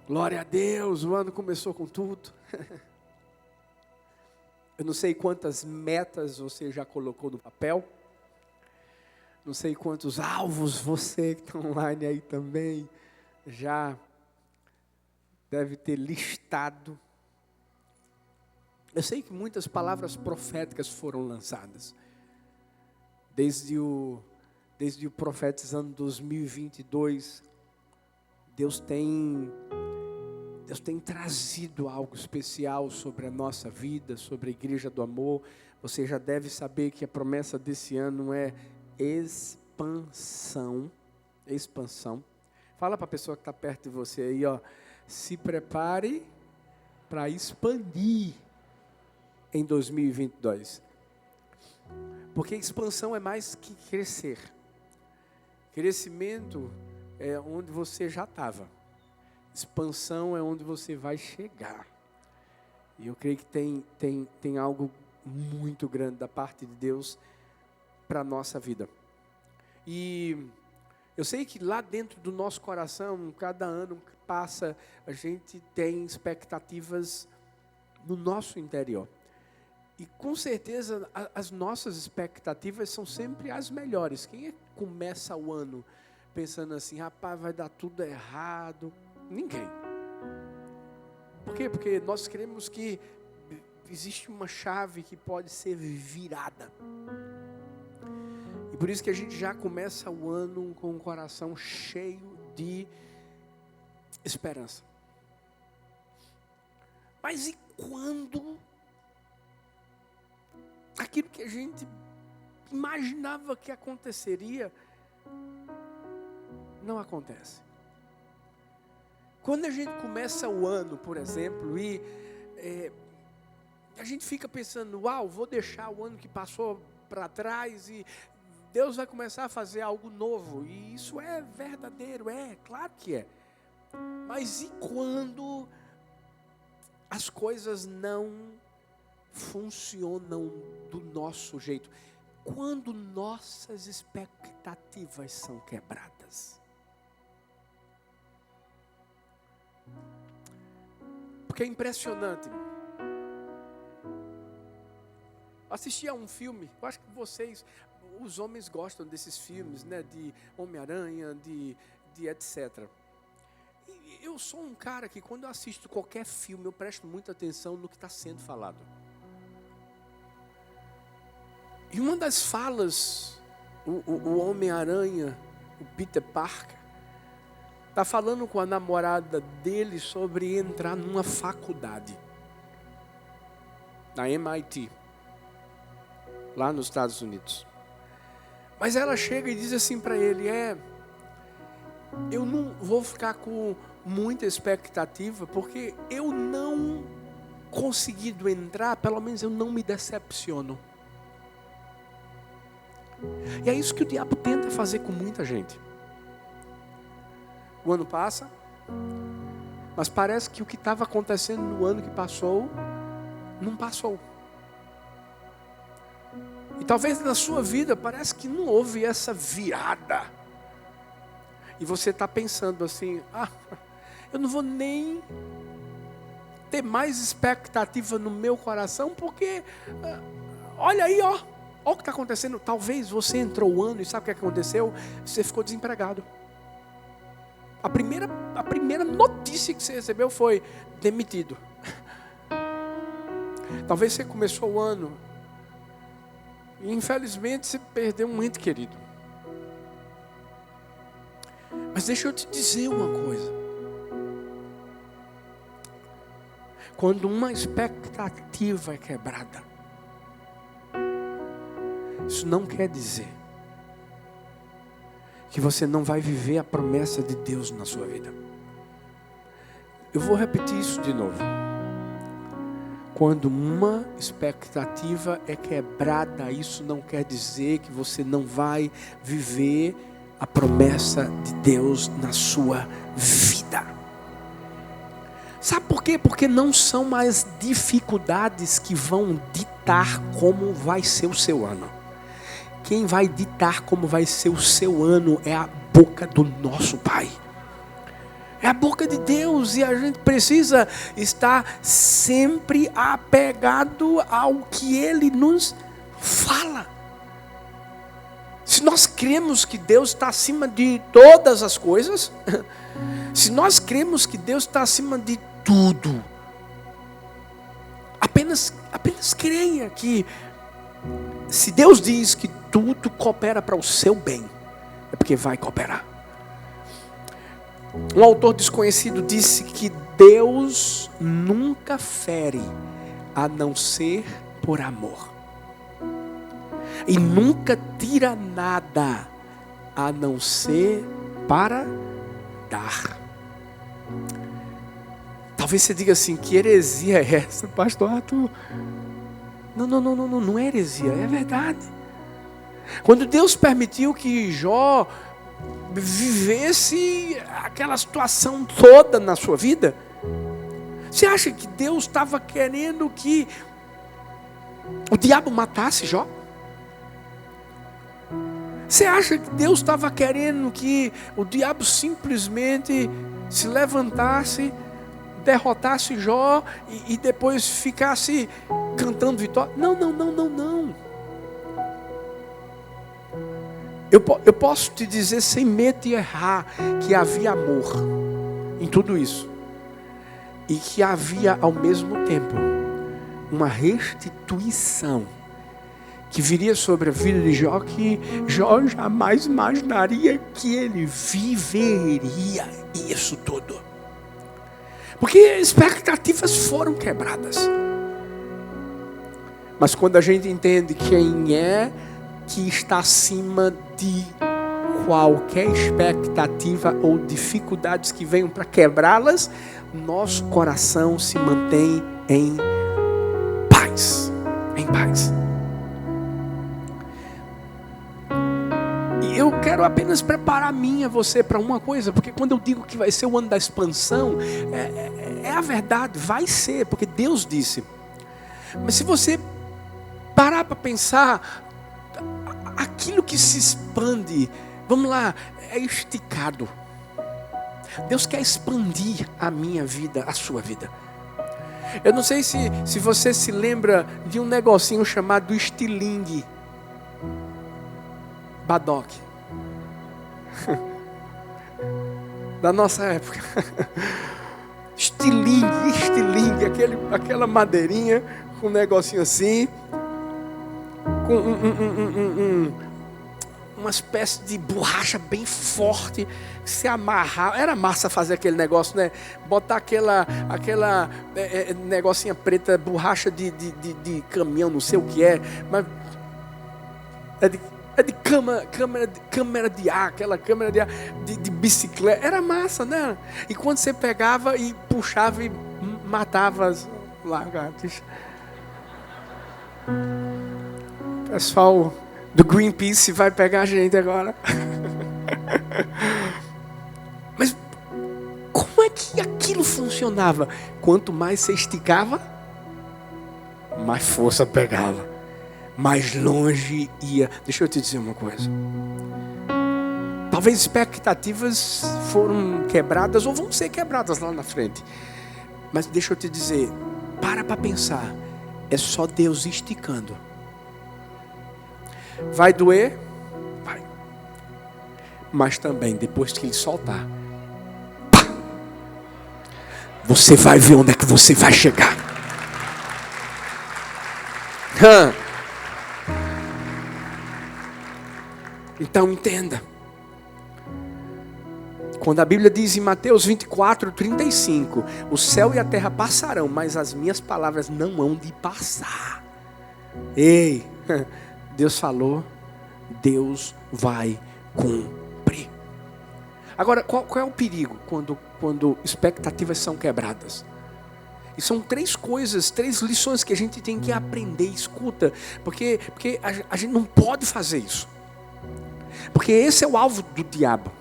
Glória a Deus, o ano começou com tudo. Eu não sei quantas metas você já colocou no papel. Não sei quantos alvos você que está online aí também já deve ter listado. Eu sei que muitas palavras proféticas foram lançadas. Desde o profetizando 2022, Deus tem trazido algo especial sobre a nossa vida, sobre a Igreja do Amor. Você já deve saber que a promessa desse ano é expansão. Expansão. Fala para a pessoa que está perto de você aí, ó. Se prepare para expandir em 2022. Porque expansão é mais que crescer. Crescimento é onde você já estava. Expansão é onde você vai chegar. E eu creio que tem algo muito grande da parte de Deus para a nossa vida. E eu sei que lá dentro do nosso coração, cada ano que passa, a gente tem expectativas no nosso interior. E com certeza as nossas expectativas são sempre as melhores. Quem é que começa o ano pensando assim, rapaz, vai dar tudo errado? Ninguém. Por quê? Porque nós cremos que existe uma chave que pode ser virada. E por isso que a gente já começa o ano com o coração cheio de esperança. Mas e quando aquilo que a gente imaginava que aconteceria não acontece? Quando a gente começa o ano, por exemplo, e a gente fica pensando, uau, vou deixar o ano que passou para trás e Deus vai começar a fazer algo novo. E isso é verdadeiro, claro que é. Mas e quando as coisas não funcionam do nosso jeito? Quando nossas expectativas são quebradas? Porque é impressionante. Assisti a um filme, eu acho que vocês, os homens gostam desses filmes, né, de Homem-Aranha, de etc. E eu sou um cara que quando eu assisto qualquer filme, eu presto muita atenção no que está sendo falado. E uma das falas, o Homem-Aranha, o Peter Parker, está falando com a namorada dele sobre entrar numa faculdade, na MIT, lá nos Estados Unidos. Mas ela chega e diz assim para ele, eu não vou ficar com muita expectativa, porque eu não conseguindo entrar, pelo menos eu não me decepciono. E é isso que o diabo tenta fazer com muita gente. O ano passa, mas parece que o que estava acontecendo no ano que passou, não passou. E talvez na sua vida parece que não houve essa virada. E você está pensando assim, eu não vou nem ter mais expectativa no meu coração, porque olha aí, olha o que está acontecendo. Talvez você entrou o ano e sabe o que aconteceu? Você ficou desempregado. A primeira notícia que você recebeu foi demitido. Talvez você começou o ano e infelizmente você perdeu um ente querido. Mas deixa eu te dizer uma coisa. Quando uma expectativa é quebrada, isso não quer dizer que você não vai viver a promessa de Deus na sua vida. Eu vou repetir isso de novo. Quando uma expectativa é quebrada, isso não quer dizer que você não vai viver a promessa de Deus na sua vida. Sabe por quê? Porque não são mais dificuldades que vão ditar como vai ser o seu ano. Quem vai ditar como vai ser o seu ano é a boca do nosso Pai. É a boca de Deus e a gente precisa estar sempre apegado ao que Ele nos fala. Se nós cremos que Deus está acima de todas as coisas, se nós cremos que Deus está acima de tudo, apenas creia que se Deus diz que tudo coopera para o seu bem, é porque vai cooperar. Um autor desconhecido disse que Deus nunca fere a não ser por amor. E nunca tira nada a não ser para dar. Talvez você diga assim, que heresia é essa, pastor Arthur? Não é heresia, é verdade. Quando Deus permitiu que Jó vivesse aquela situação toda na sua vida, você acha que Deus estava querendo que o diabo matasse Jó? Você acha que Deus estava querendo que o diabo simplesmente se levantasse, derrotasse Jó e depois ficasse cantando vitória? Não. Eu posso te dizer sem medo de errar que havia amor em tudo isso. E que havia ao mesmo tempo uma restituição que viria sobre a vida de Jó, que Jó jamais imaginaria que ele viveria isso tudo. Porque expectativas foram quebradas. Mas quando a gente entende quem é que está acima de qualquer expectativa ou dificuldades que venham para quebrá-las, nosso coração se mantém em paz. Em paz. Eu quero apenas preparar você para uma coisa, porque quando eu digo que vai ser o ano da expansão, é a verdade, vai ser, porque Deus disse. Mas se você parar para pensar, aquilo que se expande, vamos lá, é esticado. Deus quer expandir a minha vida, a sua vida. Eu não sei se você se lembra de um negocinho chamado estilingue. Badoque. Da nossa época. Estilingue, aquela madeirinha com um negocinho assim, com uma espécie de borracha bem forte, se amarrar. Era massa fazer aquele negócio, né? Botar aquela negocinha preta, borracha de caminhão, não sei o que é, mas é de câmera de ar, aquela câmera de ar de bicicleta. Era massa, né? E quando você pegava e puxava e matava as lagartixas. O pessoal do Greenpeace vai pegar a gente agora. Mas como é que aquilo funcionava? Quanto mais você esticava, mais força pegava, mais longe ia. Deixa eu te dizer uma coisa. Talvez expectativas foram quebradas ou vão ser quebradas lá na frente. Mas deixa eu te dizer, para pensar. É só Deus esticando. Vai doer? Vai. Mas também, depois que Ele soltar, você vai ver onde é que você vai chegar. Então entenda. Quando a Bíblia diz em Mateus 24:35, o céu e a terra passarão, mas as minhas palavras não hão de passar. Ei, Deus falou, Deus vai cumprir. Agora, qual é o perigo quando expectativas são quebradas? E são três lições que a gente tem que aprender. Escuta, porque a gente não pode fazer isso. Porque esse é o alvo do diabo.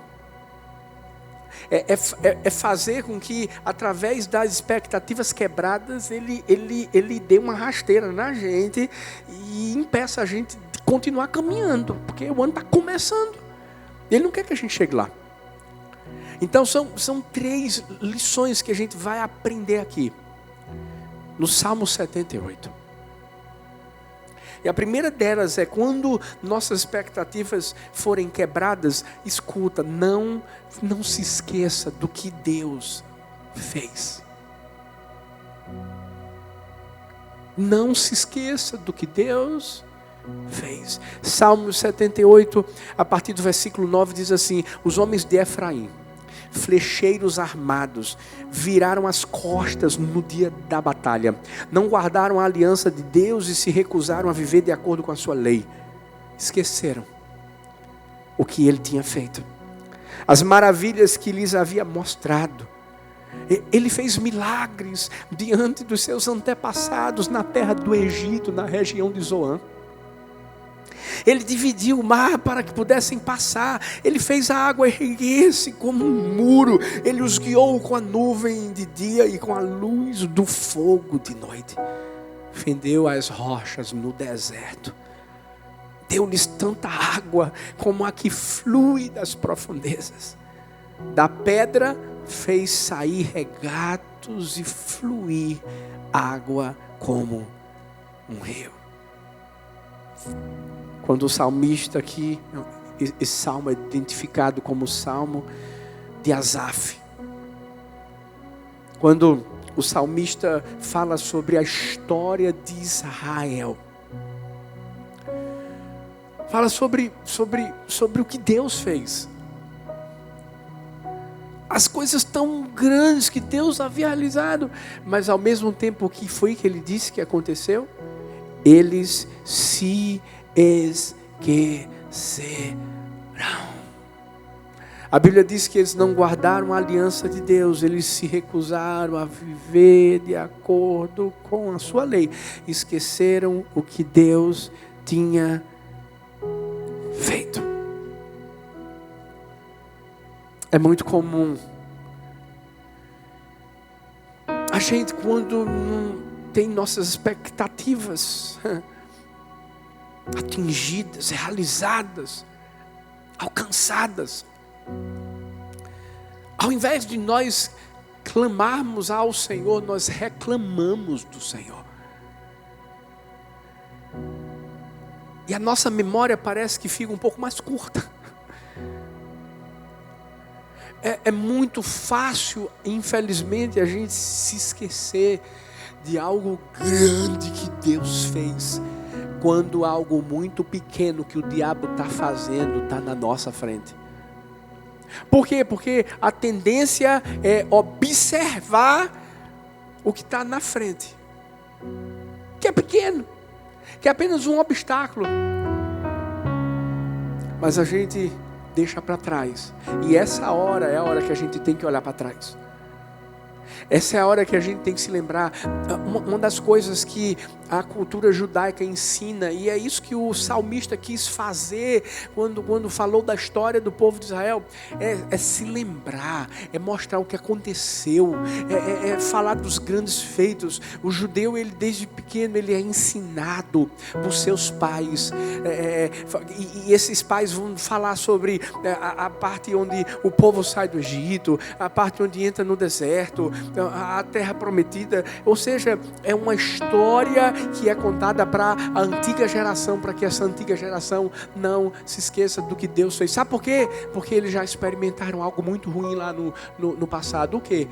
É fazer com que, através das expectativas quebradas, ele dê uma rasteira na gente e impeça a gente de continuar caminhando, porque o ano está começando. Ele não quer que a gente chegue lá. Então são 3 lições que a gente vai aprender aqui, no Salmo 78. E a primeira delas é: quando nossas expectativas forem quebradas, escuta, não se esqueça do que Deus fez. Não se esqueça do que Deus fez. Salmo 78, a partir do versículo 9, diz assim: os homens de Efraim, flecheiros armados, viraram as costas no dia da batalha, não guardaram a aliança de Deus e se recusaram a viver de acordo com a sua lei. Esqueceram o que ele tinha feito, as maravilhas que lhes havia mostrado. Ele fez milagres diante dos seus antepassados na terra do Egito, na região de Zoan. Ele dividiu o mar para que pudessem passar. Ele fez a água erguer-se como um muro. Ele os guiou com a nuvem de dia e com a luz do fogo de noite. Fendeu as rochas no deserto. Deu-lhes tanta água como a que flui das profundezas. Da pedra fez sair regatos e fluir água como um rio. Quando o salmista aqui, esse salmo é identificado como o salmo de Asaf. Quando o salmista fala sobre a história de Israel, fala sobre o que Deus fez. As coisas tão grandes que Deus havia realizado, mas ao mesmo tempo, o que foi que ele disse que aconteceu? Eles se esqueceram. A Bíblia diz que eles não guardaram a aliança de Deus, eles se recusaram a viver de acordo com a sua lei. Esqueceram o que Deus tinha feito. É muito comum a gente, quando não tem nossas expectativas atingidas, realizadas, alcançadas, ao invés de nós clamarmos ao Senhor, nós reclamamos do Senhor. E a nossa memória parece que fica um pouco mais curta. É muito fácil, infelizmente, a gente se esquecer de algo grande que Deus fez, quando algo muito pequeno que o diabo está fazendo está na nossa frente. Por quê? Porque a tendência é observar o que está na frente, que é pequeno, que é apenas um obstáculo, mas a gente deixa para trás. E essa hora é a hora que a gente tem que olhar para trás. Essa é a hora que a gente tem que se lembrar. Uma das coisas que a cultura judaica ensina, e é isso que o salmista quis fazer quando falou da história do povo de Israel, é se lembrar, é mostrar o que aconteceu, é falar dos grandes feitos. O judeu, ele desde pequeno, ele é ensinado por seus pais, e esses pais vão falar sobre a parte onde o povo sai do Egito, a parte onde entra no deserto, a terra prometida. Ou seja, é uma história que é contada para a antiga geração, para que essa antiga geração não se esqueça do que Deus fez. Sabe por quê? Porque eles já experimentaram algo muito ruim lá no passado. O quê?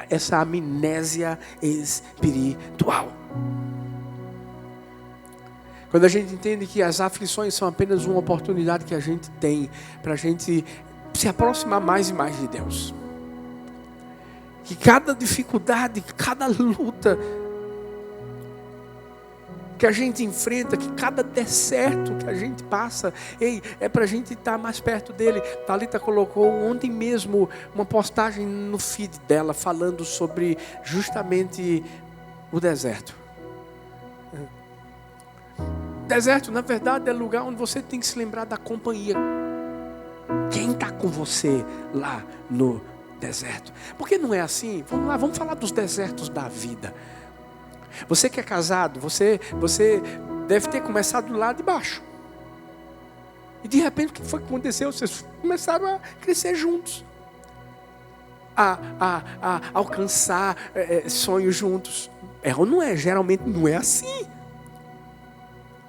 Essa amnésia espiritual. Quando a gente entende que as aflições são apenas uma oportunidade que a gente tem para a gente se aproximar mais e mais de Deus. Que cada dificuldade, cada luta que a gente enfrenta, que cada deserto que a gente passa, é para a gente estar mais perto dele. Thalita colocou ontem mesmo uma postagem no feed dela, falando sobre justamente o deserto. Deserto, na verdade, é lugar onde você tem que se lembrar da companhia. Quem está com você lá no deserto? Porque não é assim? Vamos lá, vamos falar dos desertos da vida. Você que é casado, você deve ter começado lá de baixo. E de repente, o que foi que aconteceu? Vocês começaram a crescer juntos. a alcançar sonhos juntos. É ou não é? Geralmente não é assim.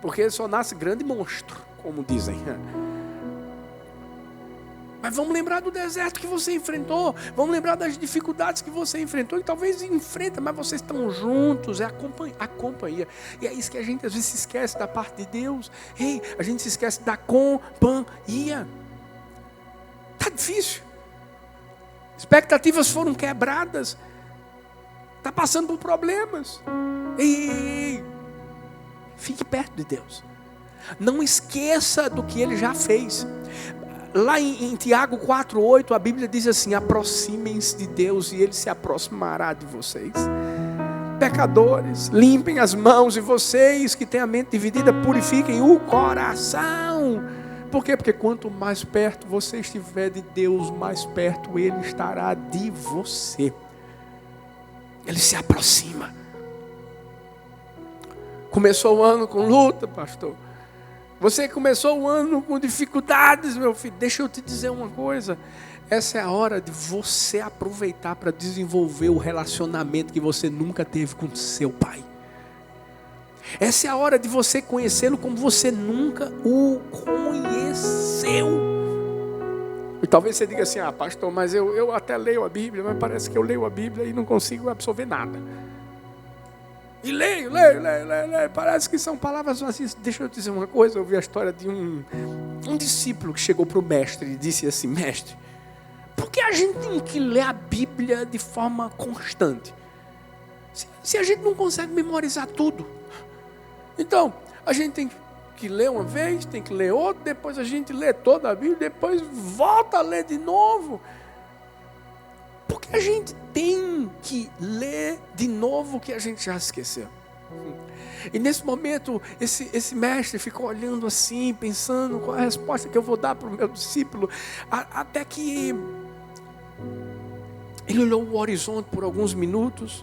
Porque só nasce grande monstro, como dizem. Mas vamos lembrar do deserto que você enfrentou. Vamos lembrar das dificuldades que você enfrentou. E talvez enfrenta, mas vocês estão juntos. É a companhia. E é isso que a gente às vezes se esquece da parte de Deus. Ei, a gente se esquece da companhia. Está difícil. Expectativas foram quebradas. Está passando por problemas. Ei, fique perto de Deus. Não esqueça do que Ele já fez. Lá em Tiago 4,8, a Bíblia diz assim: aproximem-se de Deus e Ele se aproximará de vocês. Pecadores, limpem as mãos, e vocês que têm a mente dividida, purifiquem o coração. Por quê? Porque quanto mais perto você estiver de Deus, mais perto Ele estará de você. Ele se aproxima. Começou o ano com luta, pastor. Você começou o ano com dificuldades, meu filho. Deixa eu te dizer uma coisa. Essa é a hora de você aproveitar para desenvolver o relacionamento que você nunca teve com seu pai. Essa é a hora de você conhecê-lo como você nunca o conheceu. E talvez você diga assim: ah, pastor, mas eu até leio a Bíblia, mas parece que eu leio a Bíblia e não consigo absorver nada. E leio. Parece que são palavras vazias. Deixa eu te dizer uma coisa. Eu vi a história de um discípulo que chegou para o mestre e disse assim: mestre, por que a gente tem que ler a Bíblia de forma constante? Se a gente não consegue memorizar tudo. Então, a gente tem que ler uma vez, tem que ler outra, depois a gente lê toda a Bíblia, depois volta a ler de novo. Porque a gente tem que ler de novo o que a gente já esqueceu. E nesse momento, esse mestre ficou olhando assim, pensando qual é a resposta que eu vou dar para o meu discípulo. Até que ele olhou o horizonte por alguns minutos,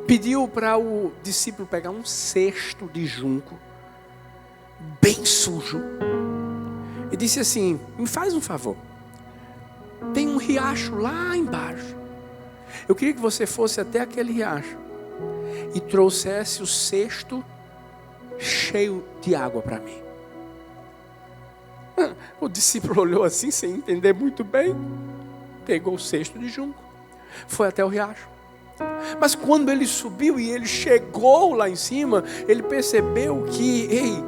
pediu para o discípulo pegar um cesto de junco, bem sujo, e disse assim: me faz um favor. Tem um riacho lá embaixo. Eu queria que você fosse até aquele riacho e trouxesse o cesto cheio de água para mim. O discípulo olhou assim, sem entender muito bem. Pegou o cesto de junco, foi até o riacho. Mas quando ele subiu e ele chegou lá em cima, ele percebeu que,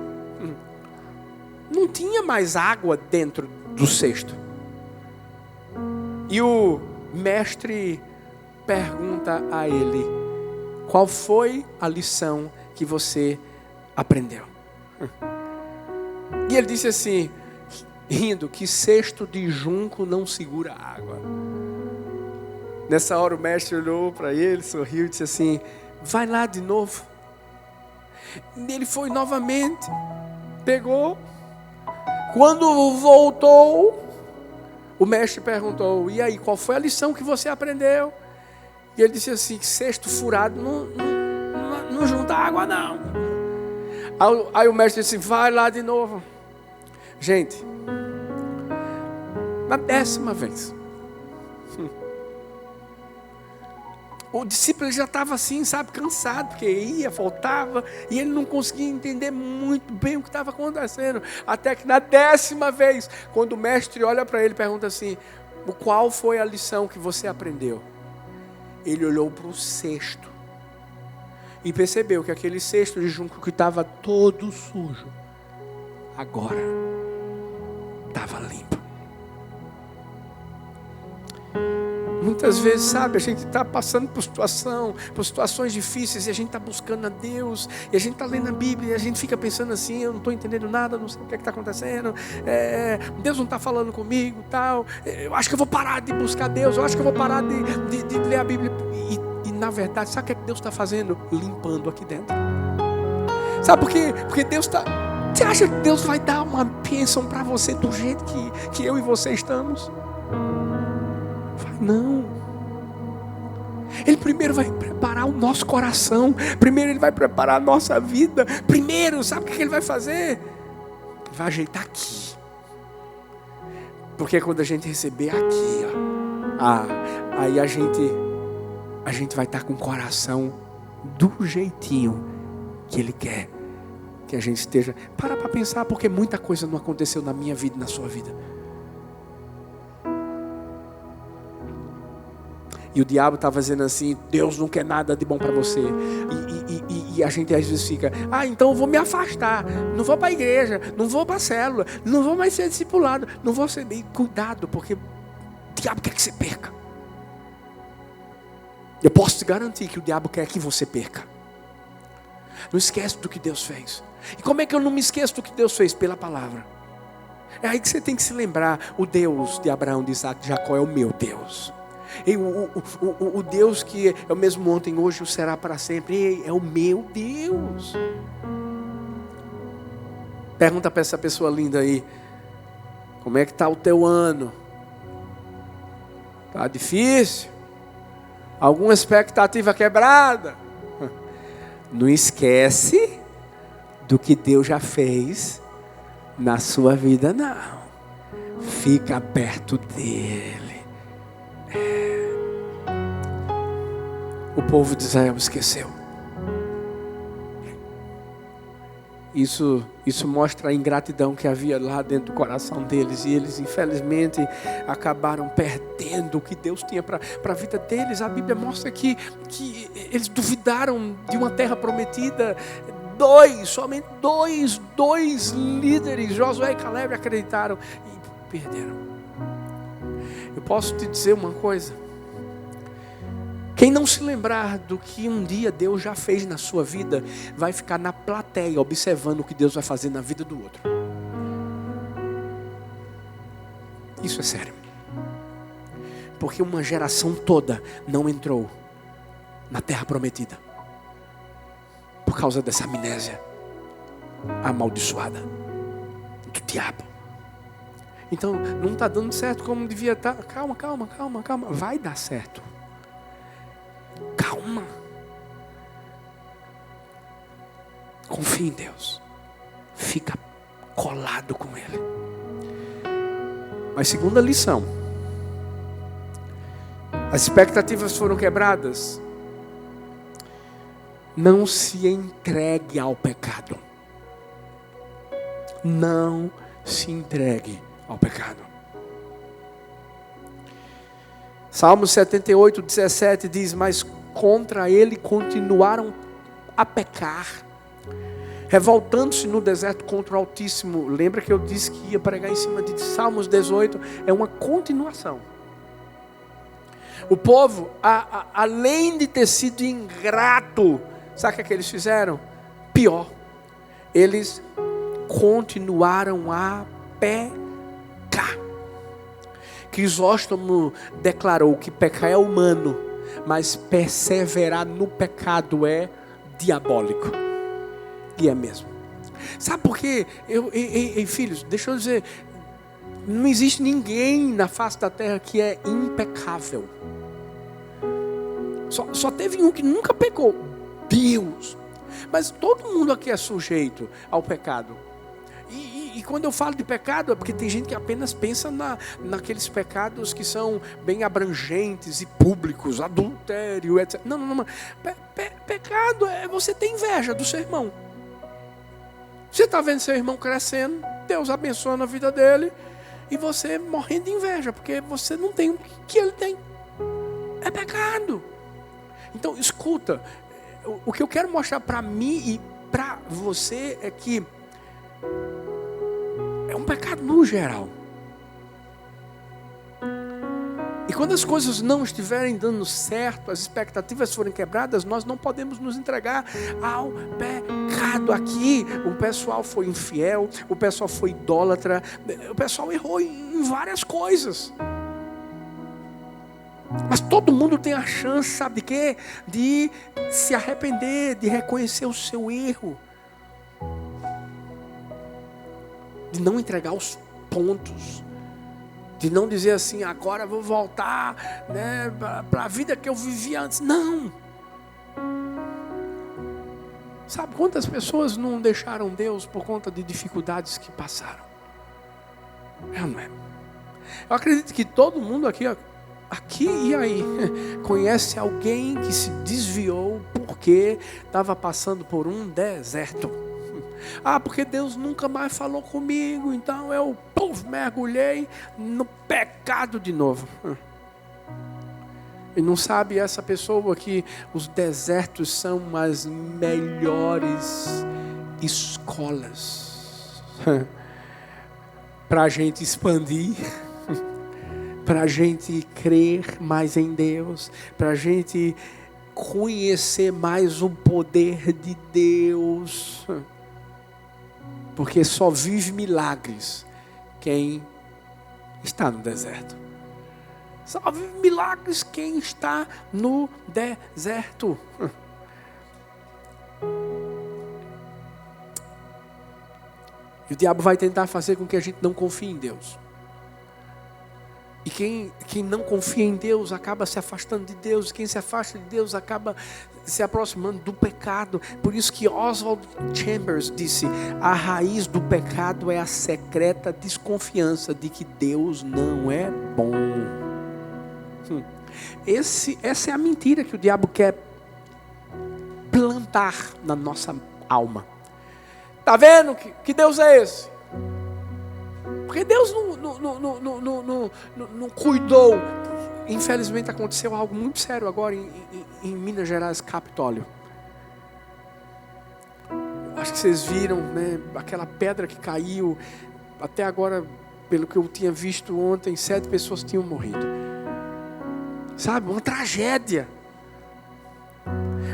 não tinha mais água dentro do cesto. E o mestre pergunta a ele: qual foi a lição que você aprendeu? E ele disse assim, rindo, que cesto de junco não segura água. Nessa hora o mestre olhou para ele, sorriu e disse assim: vai lá de novo. E ele foi novamente, pegou. Quando voltou, o mestre perguntou: e aí, qual foi a lição que você aprendeu? E ele disse assim: cesto furado não junta água não. Aí o mestre disse: vai lá de novo. Gente, na 10ª vez, o discípulo já estava assim, sabe, cansado, porque ia, voltava, e ele não conseguia entender muito bem o que estava acontecendo. Até que na 10ª vez, quando o mestre olha para ele e pergunta assim: qual foi a lição que você aprendeu? Ele olhou para o cesto e percebeu que aquele cesto de junco que estava todo sujo, agora estava limpo. Muitas vezes, sabe, a gente está passando por situações difíceis, e a gente está buscando a Deus, e a gente está lendo a Bíblia, e a gente fica pensando assim: eu não estou entendendo nada, não sei o que está acontecendo, Deus não está falando comigo, tal, eu acho que eu vou parar de buscar Deus, eu acho que eu vou parar de ler a Bíblia. E na verdade, sabe o que Deus está fazendo? Limpando aqui dentro. Sabe por quê? Porque Deus está... Você acha que Deus vai dar uma bênção para você do jeito que eu e você estamos? Não. Ele primeiro vai preparar o nosso coração. Primeiro Ele vai preparar a nossa vida. Primeiro, sabe o que Ele vai fazer? Ele vai ajeitar aqui. Porque quando a gente receber aqui, aí a gente vai estar com o coração do jeitinho que Ele quer que a gente esteja. Para pensar, porque muita coisa não aconteceu na minha vida e na sua vida. E o diabo estava dizendo assim: Deus não quer nada de bom para você. E a gente às vezes fica: então eu vou me afastar. Não vou para a igreja, não vou para a célula, não vou mais ser discipulado, não vou ser bem. Cuidado, porque o diabo quer que você perca. Eu posso te garantir que o diabo quer que você perca. Não esquece do que Deus fez. E como é que eu não me esqueço do que Deus fez? Pela palavra. É aí que você tem que se lembrar: o Deus de Abraão, de Isaac, de Jacó é o meu Deus. E o Deus que é o mesmo ontem, hoje, o será para sempre, é o meu Deus. Pergunta para essa pessoa linda aí: como é que está o teu ano? Está difícil? Alguma expectativa quebrada? Não esquece do que Deus já fez na sua vida, não. Fica perto dele. O povo de Israel esqueceu. Isso mostra a ingratidão que havia lá dentro do coração deles. E eles, infelizmente, acabaram perdendo o que Deus tinha para a vida deles. A Bíblia mostra que eles duvidaram de uma terra prometida. Somente dois líderes, Josué e Caleb, acreditaram e perderam. Eu posso te dizer uma coisa: quem não se lembrar do que um dia Deus já fez na sua vida, vai ficar na plateia observando o que Deus vai fazer na vida do outro. Isso é sério. Porque uma geração toda não entrou na terra prometida por causa dessa amnésia amaldiçoada do diabo. Então não está dando certo como devia estar. Calma. Vai dar certo. Calma. Confia em Deus. Fica colado com Ele. Mas segunda lição: as expectativas foram quebradas. Não se entregue ao pecado. Não se entregue ao pecado. Salmo 78, 17 diz: mas contra ele continuaram a pecar, revoltando-se no deserto contra o Altíssimo. Lembra que eu disse que ia pregar em cima de Salmos 18? É uma continuação. O povo, além de ter sido ingrato, sabe o que eles fizeram? Pior, eles continuaram a pecar. Crisóstomo declarou que pecar é humano, mas perseverar no pecado é diabólico. E é mesmo. Sabe por quê? Filhos, deixa eu dizer, não existe ninguém na face da terra que é impecável. Só teve um que nunca pecou: Deus. Mas todo mundo aqui é sujeito ao pecado. E quando eu falo de pecado, é porque tem gente que apenas pensa naqueles pecados que são bem abrangentes e públicos, adultério, etc. Não. Pecado é você ter inveja do seu irmão. Você está vendo seu irmão crescendo, Deus abençoando a vida dele, e você morrendo de inveja, porque você não tem o que ele tem. É pecado. Então, escuta, o que eu quero mostrar para mim e para você é que é um pecado no geral. E quando as coisas não estiverem dando certo, as expectativas forem quebradas, nós não podemos nos entregar ao pecado. Aqui o pessoal foi infiel, o pessoal foi idólatra, o pessoal errou em várias coisas. Mas todo mundo tem a chance, sabe de quê? De se arrepender, de reconhecer o seu erro, de não entregar os pontos, de não dizer assim: agora eu vou voltar, né, para a vida que eu vivia antes. Não. Sabe quantas pessoas não deixaram Deus por conta de dificuldades que passaram? É ou não é? Eu acredito que todo mundo aqui aqui e aí, conhece alguém que se desviou porque estava passando por um deserto? Porque Deus nunca mais falou comigo, então eu mergulhei no pecado de novo. E não sabe essa pessoa que os desertos são as melhores escolas para a gente expandir, para a gente crer mais em Deus, para a gente conhecer mais o poder de Deus. Porque só vive milagres quem está no deserto. Só vive milagres quem está no deserto. E o diabo vai tentar fazer com que a gente não confie em Deus. E quem não confia em Deus acaba se afastando de Deus. Quem se afasta de Deus acaba se aproximando do pecado. Por isso que Oswald Chambers disse: a raiz do pecado é a secreta desconfiança de que Deus não é bom. Essa é a mentira que o diabo quer plantar na nossa alma. Está vendo que Deus é esse? Porque Deus não cuidou. Infelizmente aconteceu algo muito sério agora em Minas Gerais, Capitólio. Acho que vocês viram, né? Aquela pedra que caiu. Até agora, pelo que eu tinha visto ontem, 7 pessoas tinham morrido. Sabe, uma tragédia.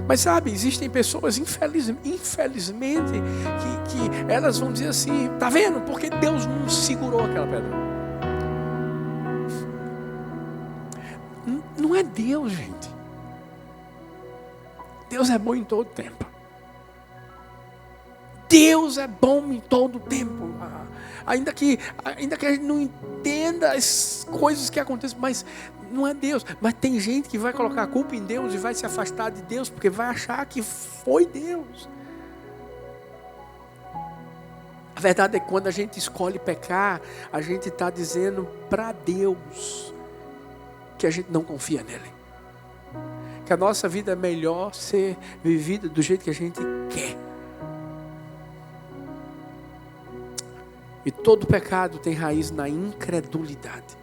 Mas sabe, existem pessoas, infelizmente, que elas vão dizer assim: tá vendo? Porque Deus não segurou aquela pedra. Não é Deus, gente. Deus é bom em todo tempo. Deus é bom em todo tempo. Ainda que a gente não entenda as coisas que acontecem, mas não é Deus. Mas tem gente que vai colocar a culpa em Deus e vai se afastar de Deus porque vai achar que foi Deus. A verdade é que quando a gente escolhe pecar, a gente está dizendo para Deus que a gente não confia nele. Que a nossa vida é melhor ser vivida do jeito que a gente quer. E todo pecado tem raiz na incredulidade.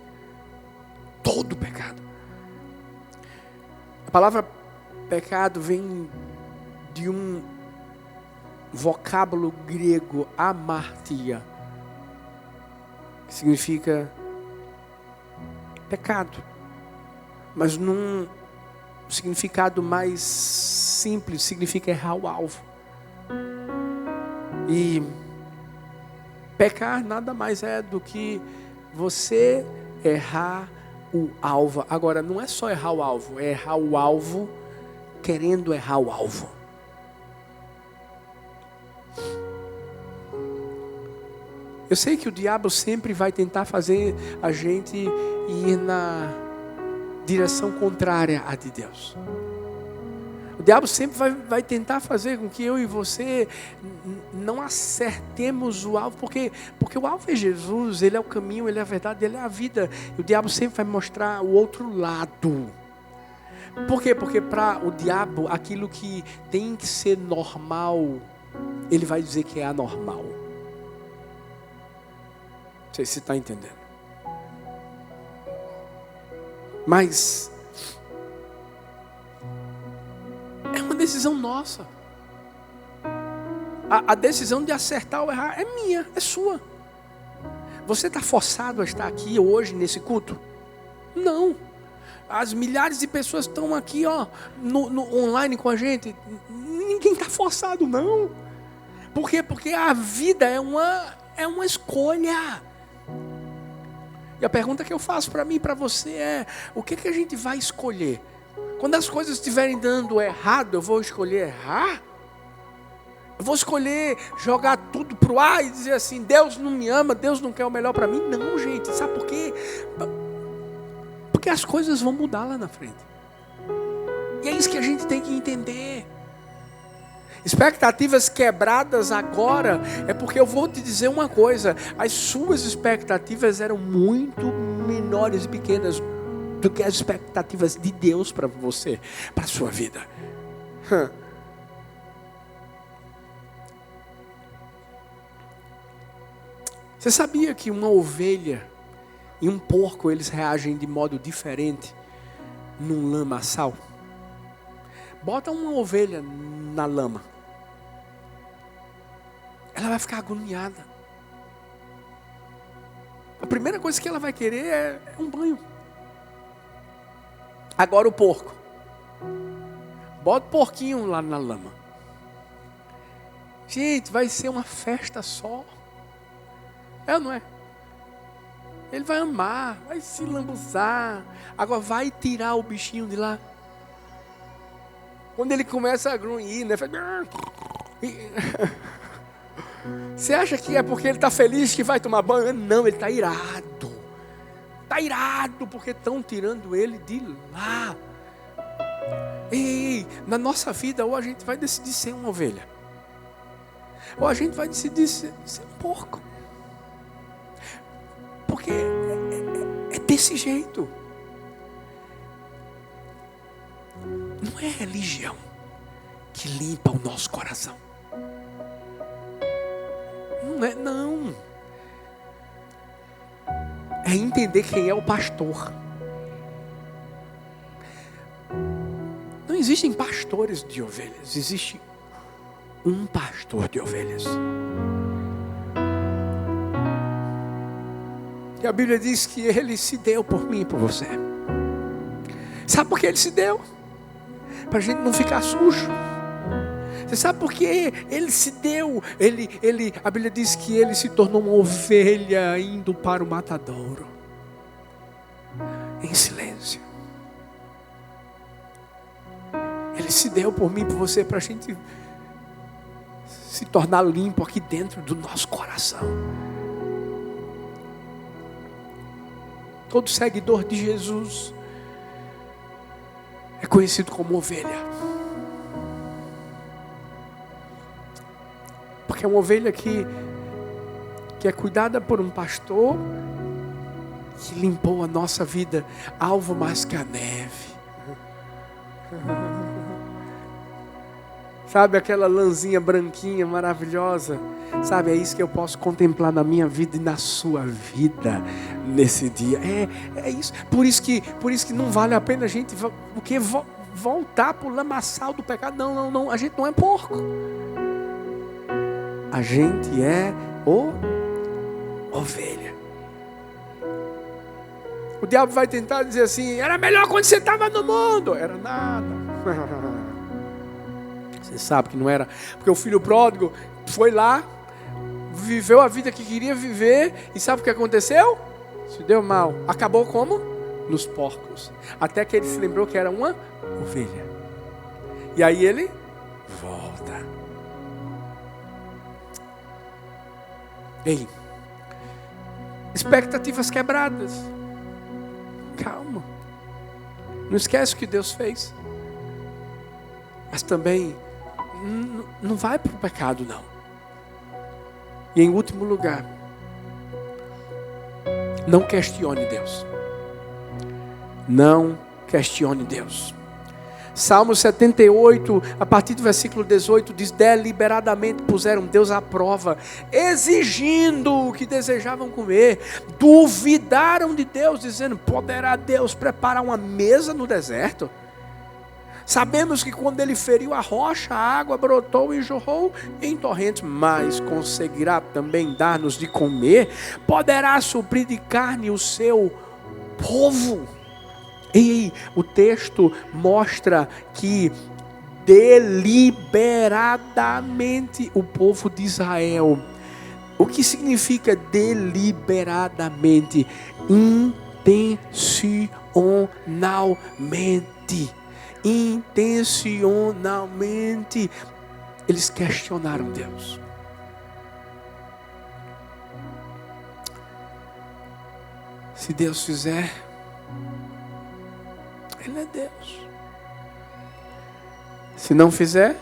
Todo pecado. A palavra pecado vem de um vocábulo grego, amartia, que significa pecado, mas num significado mais simples, significa errar o alvo. E pecar nada mais é do que você errar o alvo. Agora, não é só errar o alvo, é errar o alvo querendo errar o alvo. Eu sei que o diabo sempre vai tentar fazer a gente ir na direção contrária à de Deus. O diabo sempre vai tentar fazer com que eu e você não acertemos o alvo, porque o alvo é Jesus, Ele é o caminho, Ele é a verdade, Ele é a vida. E o diabo sempre vai mostrar o outro lado. Por quê? Porque para o diabo, aquilo que tem que ser normal, ele vai dizer que é anormal. Não sei se você está entendendo. Mas é uma decisão nossa. A decisão de acertar ou errar é minha, é sua. Você está forçado a estar aqui hoje nesse culto? Não. As milhares de pessoas estão aqui, no online com a gente. Ninguém está forçado, não. Por quê? Porque a vida é uma escolha. E a pergunta que eu faço para mim e para você é: o que a gente vai escolher? Quando as coisas estiverem dando errado, eu vou escolher errar? Eu vou escolher jogar tudo pro ar e dizer assim: Deus não me ama, Deus não quer o melhor para mim? Não, gente, sabe por quê? Porque as coisas vão mudar lá na frente. E é isso que a gente tem que entender. Expectativas quebradas agora é porque eu vou te dizer uma coisa: as suas expectativas eram muito menores e pequenas do que as expectativas de Deus para você, para a sua vida. Você sabia que uma ovelha e um porco, eles reagem de modo diferente num lamaçal? Bota uma ovelha na lama. Ela vai ficar agoniada. A primeira coisa que ela vai querer é um banho. Agora o porco. Bota o porquinho lá na lama. Gente, vai ser uma festa só. É ou não é? Ele vai amar, vai se lambuzar. Agora vai tirar o bichinho de lá. Quando ele começa a grunhir, né? Você acha que é porque ele está feliz que vai tomar banho? Não, ele está irado. Está irado porque estão tirando ele de lá. Ei, na nossa vida, ou a gente vai decidir ser uma ovelha, ou a gente vai decidir ser um porco. Porque é desse jeito. Não é religião que limpa o nosso coração. Não é, não. É entender quem é o pastor. Não existem pastores de ovelhas. Existe um pastor de ovelhas. E a Bíblia diz que ele se deu por mim e por você. Sabe por que ele se deu? Para a gente não ficar sujo. Você sabe por que ele se deu? A Bíblia diz que ele se tornou uma ovelha indo para o matadouro. Em silêncio. Ele se deu por mim e por você para a gente se tornar limpo aqui dentro do nosso coração. Todo seguidor de Jesus é conhecido como ovelha. Porque é uma ovelha que é cuidada por um pastor que limpou a nossa vida, alvo mais que a neve. Sabe aquela lãzinha branquinha maravilhosa? Sabe, é isso que eu posso contemplar na minha vida e na sua vida nesse dia. É isso. Por isso que não vale a pena a gente voltar para o lamaçal do pecado. Não. A gente não é porco. A gente é ovelha. O diabo vai tentar dizer assim: era melhor quando você estava no mundo. Era nada. Você sabe que não era. Porque o filho pródigo foi lá, viveu a vida que queria viver, e sabe o que aconteceu? Se deu mal. Acabou como? Nos porcos. Até que ele se lembrou que era uma ovelha. E aí ele volta. Ei, expectativas quebradas. Calma. Não esquece o que Deus fez. Mas também não vai para o pecado, não. E em último lugar, não questione Deus. Não questione Deus. Salmo 78, a partir do versículo 18, diz: deliberadamente puseram Deus à prova, exigindo o que desejavam comer. Duvidaram de Deus, dizendo: poderá Deus preparar uma mesa no deserto? Sabemos que quando ele feriu a rocha, a água brotou e jorrou em torrentes, mas conseguirá também dar-nos de comer? Poderá suprir de carne o seu povo? E o texto mostra que deliberadamente o povo de Israel. O que significa deliberadamente? Intencionalmente eles questionaram Deus. Se Deus fizer, Ele é Deus. Se não fizer,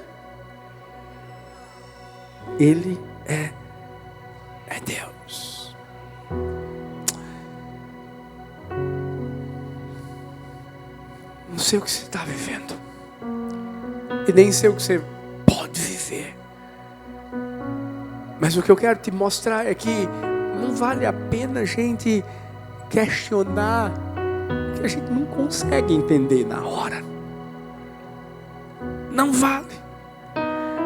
Ele é Deus. não sei o que você está vivendo. E nem sei o que você pode viver. Mas o que eu quero te mostrar é que não vale a pena a gente questionar o que a gente não consegue entender na hora. Não vale.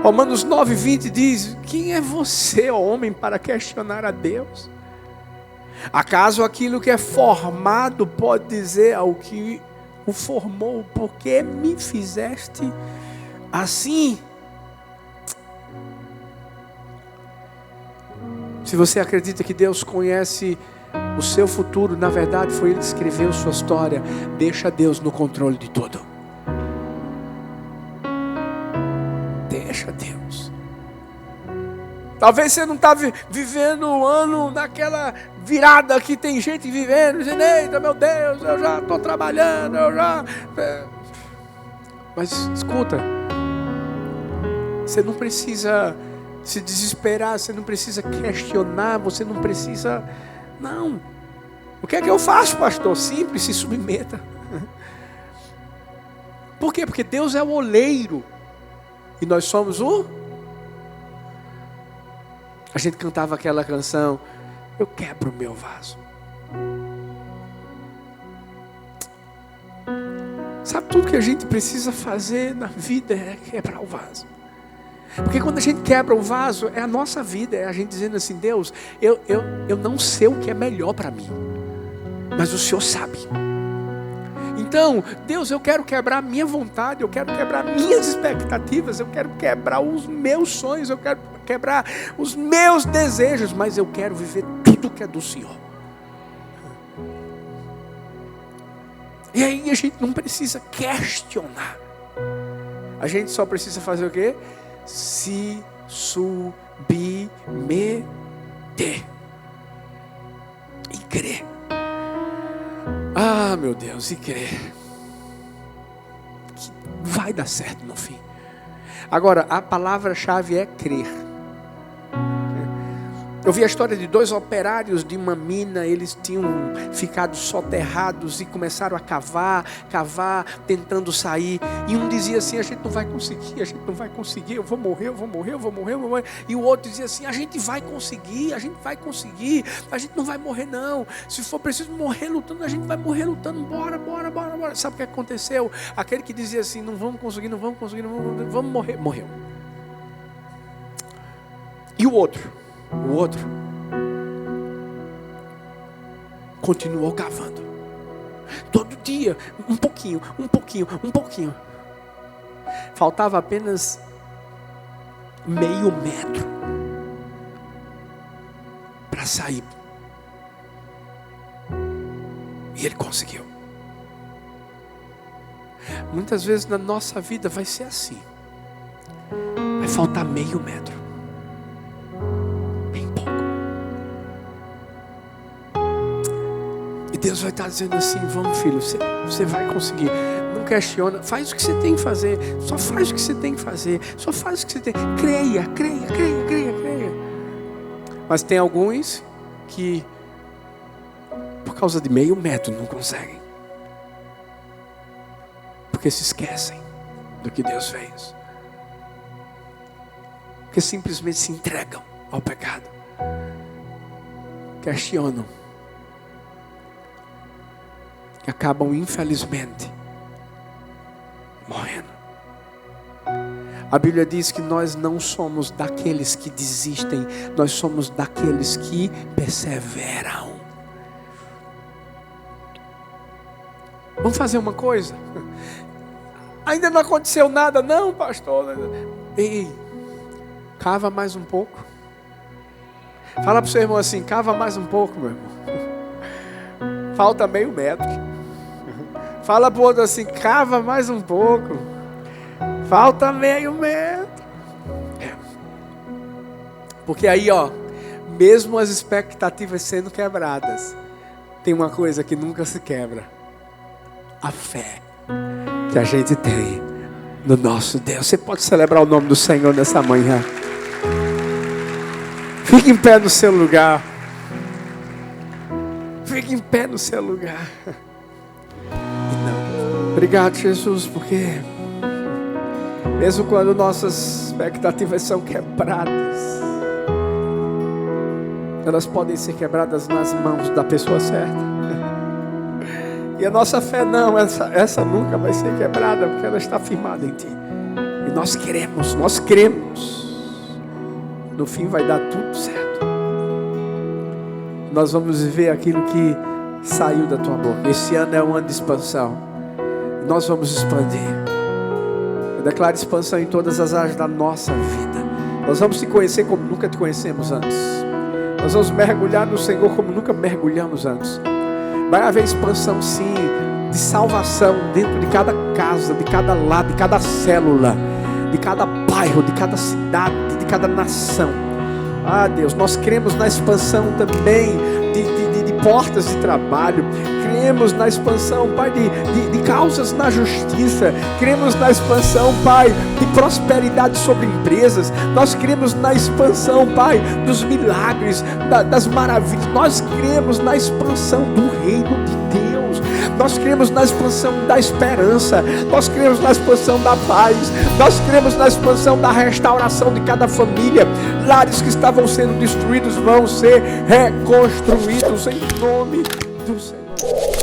Romanos 9:20 diz: quem é você, ó homem, para questionar a Deus? Acaso aquilo que é formado pode dizer ao que o formou, por que me fizeste assim? Se você acredita que Deus conhece o seu futuro, na verdade foi Ele que escreveu sua história. Deixa Deus no controle de tudo. Deixa Deus. Talvez você não está vivendo o ano naquela virada que tem gente vivendo, dizendo: eita, meu Deus, eu já estou trabalhando, Mas escuta, você não precisa se desesperar, você não precisa questionar, você não precisa... Não. O que é que eu faço, pastor? Simples, se submeta. Por quê? Porque Deus é o oleiro e nós somos o... A gente cantava aquela canção: eu quebro o meu vaso. Sabe, tudo que a gente precisa fazer na vida é quebrar o vaso. Porque quando a gente quebra o vaso, é a nossa vida, é a gente dizendo assim: Deus, eu não sei o que é melhor para mim, mas o Senhor sabe. Então, Deus, eu quero quebrar a minha vontade, eu quero quebrar minhas expectativas, eu quero quebrar os meus sonhos, eu quero quebrar os meus desejos, mas eu quero viver tudo que é do Senhor. E aí a gente não precisa questionar. A gente só precisa fazer o quê? Se submeter e crer. Ah, meu Deus, e crer que vai dar certo no fim. Agora, a palavra-chave é crer. Eu vi a história de 2 operários de uma mina. Eles tinham ficado soterrados e começaram a cavar, tentando sair. E um dizia assim: a gente não vai conseguir, eu vou morrer. E o outro dizia assim: a gente vai conseguir, a gente não vai morrer não. Se for preciso morrer lutando, a gente vai morrer lutando, bora. Sabe o que aconteceu? Aquele que dizia assim: não vamos conseguir, vamos morrer, morreu. E o outro continuou cavando. Todo dia, um pouquinho. Faltava apenas meio metro para sair. E ele conseguiu. Muitas vezes na nossa vida vai ser assim. Vai faltar meio metro. Deus vai estar dizendo assim: vamos, filho, você vai conseguir. Não questiona, faz o que você tem que fazer. Só faz o que você tem que fazer. Só faz o que você tem. Creia. Mas tem alguns que, por causa de meio metro, não conseguem. Porque se esquecem do que Deus fez. Porque simplesmente se entregam ao pecado. Questionam. Que acabam, infelizmente, morrendo. A Bíblia diz que nós não somos daqueles que desistem, nós somos daqueles que perseveram. Vamos fazer uma coisa? Ainda não aconteceu nada, não, pastor. Ei, cava mais um pouco. Fala para o seu irmão assim: cava mais um pouco, meu irmão. Falta meio metro. Fala para o outro assim: cava mais um pouco. Falta meio metro. Porque aí, mesmo as expectativas sendo quebradas, tem uma coisa que nunca se quebra: a fé que a gente tem no nosso Deus. Você pode celebrar o nome do Senhor nessa manhã. Fique em pé no seu lugar. Fique em pé no seu lugar. E não Obrigado, Jesus, porque mesmo quando nossas expectativas são quebradas, elas podem ser quebradas nas mãos da pessoa certa. E a nossa fé não, essa nunca vai ser quebrada, porque ela está firmada em Ti. E nós cremos. No fim vai dar tudo certo. Nós vamos viver aquilo que saiu da Tua boca. Esse ano é um ano de expansão. Nós vamos expandir. Eu declaro expansão em todas as áreas da nossa vida. Nós vamos te conhecer como nunca te conhecemos antes. Nós vamos mergulhar no Senhor como nunca mergulhamos antes. Vai haver expansão, sim, de salvação dentro de cada casa, de cada lado, de cada célula, de cada bairro, de cada cidade, de cada nação. Ah, Deus, nós cremos na expansão também de portas de trabalho. Cremos na expansão, Pai, de causas na justiça. Cremos na expansão, Pai, de prosperidade sobre empresas. Nós cremos na expansão, Pai, dos milagres, das maravilhas. Nós cremos na expansão do reino de Deus. Nós cremos na expansão da esperança. Nós cremos na expansão da paz. Nós cremos na expansão da restauração de cada família. Lares que estavam sendo destruídos vão ser reconstruídos em nome do Senhor.